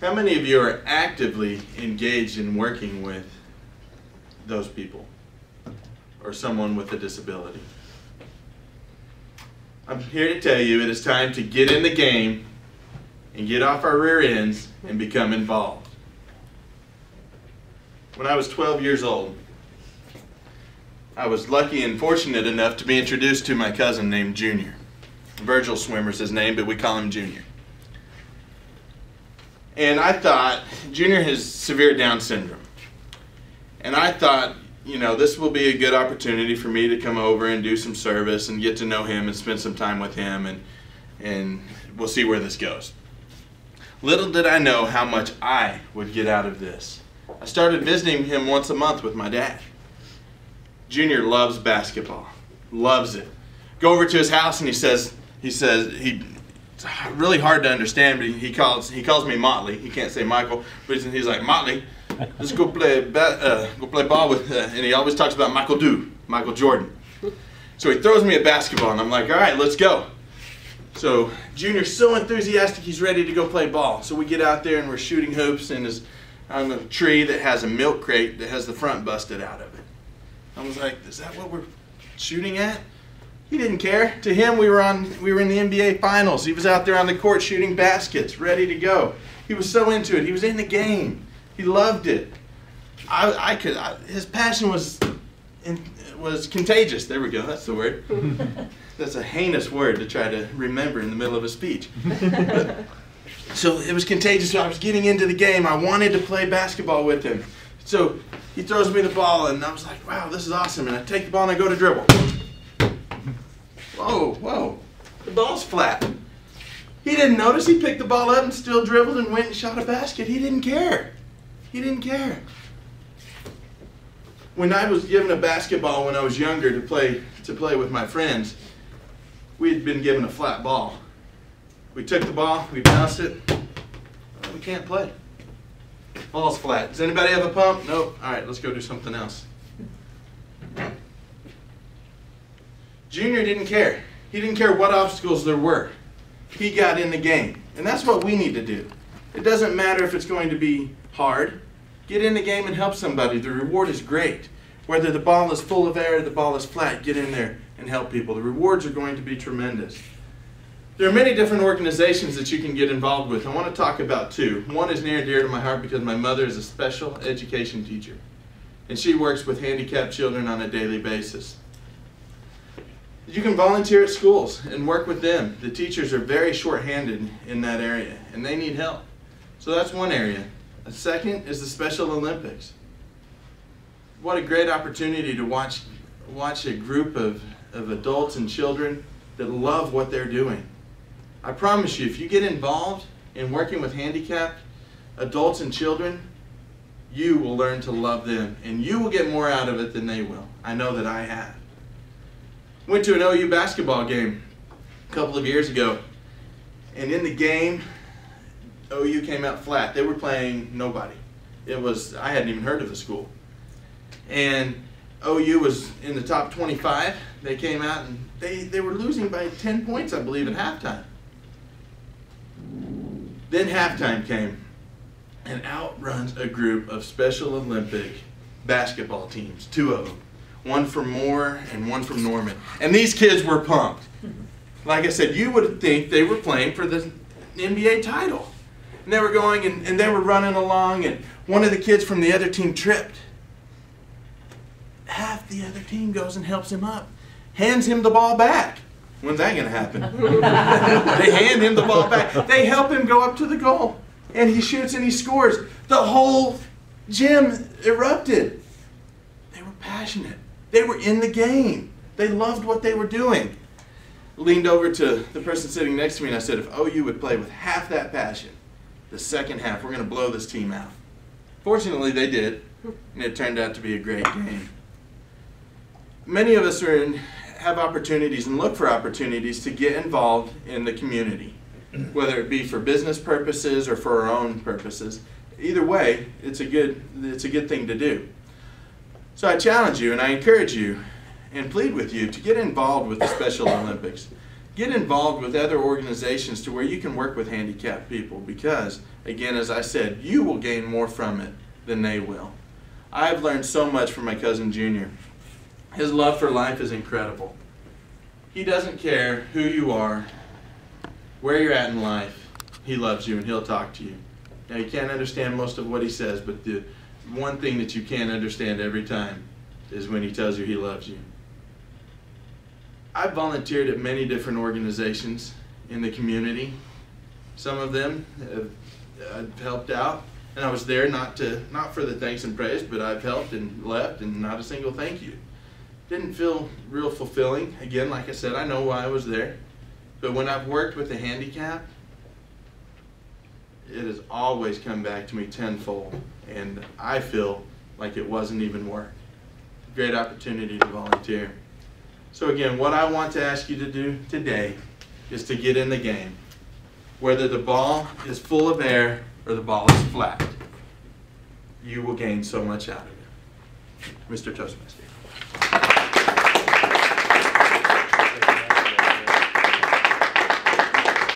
How many of you are actively engaged in working with those people or someone with a disability? I'm here to tell you it is time to get in the game and get off our rear ends and become involved. When I was 12 years old, I was lucky and fortunate enough to be introduced to my cousin named Junior. Virgil Swimmer's his name, but we call him Junior. And I thought, Junior has severe Down syndrome. And I thought, you know, this will be a good opportunity for me to come over and do some service and get to know him and spend some time with him, and we'll see where this goes. Little did I know how much I would get out of this. I started visiting him once a month with my dad. Junior loves basketball, loves it. Go over to his house and it's really hard to understand, but he calls me Motley. He can't say Michael, but he's like, Motley, let's go play ball with, and he always talks about Michael Jordan. So he throws me a basketball, and I'm like, all right, let's go. So Junior's so enthusiastic, he's ready to go play ball. So we get out there and we're shooting hoops and is on a tree that has a milk crate that has the front busted out of it. I was like, is that what we're shooting at? He didn't care. To him, we were in the NBA Finals. He was out there on the court shooting baskets, ready to go. He was so into it. He was in the game. He loved it. His passion was contagious. There we go. That's the word. That's a heinous word to try to remember in the middle of a speech. So it was contagious. So I was getting into the game. I wanted to play basketball with him. So he throws me the ball, and I was like, wow, this is awesome. And I take the ball, and I go to dribble. Whoa, the ball's flat. He didn't notice. He picked the ball up and still dribbled and went and shot a basket. He didn't care. He didn't care. When I was given a basketball when I was younger to play with my friends, we had been given a flat ball. We took the ball, we bounced it, we can't play. Ball's flat. Does anybody have a pump? Nope. All right, let's go do something else. Junior didn't care. He didn't care what obstacles there were. He got in the game. And that's what we need to do. It doesn't matter if it's going to be hard. Get in the game and help somebody. The reward is great. Whether the ball is full of air or the ball is flat, get in there and help people. The rewards are going to be tremendous. There are many different organizations that you can get involved with. I want to talk about two. One is near and dear to my heart because my mother is a special education teacher, and she works with handicapped children on a daily basis. You can volunteer at schools and work with them. The teachers are very short-handed in that area, and they need help. So that's one area. A second is the Special Olympics. What a great opportunity to watch a group of adults and children that love what they're doing. I promise you, if you get involved in working with handicapped adults and children, you will learn to love them, and you will get more out of it than they will. I know that I have. Went to an OU basketball game a couple of years ago, and in the game, OU came out flat. They were playing nobody. I hadn't even heard of the school. And OU was in the top 25. They came out and they were losing by 10 points, I believe, at halftime. Then halftime came, and out runs a group of Special Olympic basketball teams, two of them. One from Moore and one from Norman. And these kids were pumped. Like I said, you would think they were playing for the NBA title. And they were going and they were running along, and one of the kids from the other team tripped. Half the other team goes and helps him up, hands him the ball back. When's that going to happen? They hand him the ball back. They help him go up to the goal, and he shoots and he scores. The whole gym erupted. They were passionate. They were in the game. They loved what they were doing. Leaned over to the person sitting next to me and I said, if OU would play with half that passion, the second half, we're going to blow this team out. Fortunately, they did, and it turned out to be a great game. Many of us have opportunities and look for opportunities to get involved in the community, whether it be for business purposes or for our own purposes. Either way, it's a good thing to do. So I challenge you and I encourage you and plead with you to get involved with the Special Olympics. Get involved with other organizations to where you can work with handicapped people because, again, as I said, you will gain more from it than they will. I've learned so much from my cousin Junior. His love for life is incredible. He doesn't care who you are, where you're at in life. He loves you and he'll talk to you. Now, you can't understand most of what he says, but the one thing that you can understand every time is when he tells you he loves you. I've volunteered at many different organizations in the community. Some of them I've helped out, and I was there not for the thanks and praise, but I've helped and left and not a single thank you. Didn't feel real fulfilling. Again, like I said, I know why I was there. But when I've worked with the handicapped, it has always come back to me tenfold, and I feel like it wasn't even work. Great opportunity to volunteer. So again, what I want to ask you to do today is to get in the game. Whether the ball is full of air or the ball is flat, you will gain so much out of it. Mr. Toastmaster.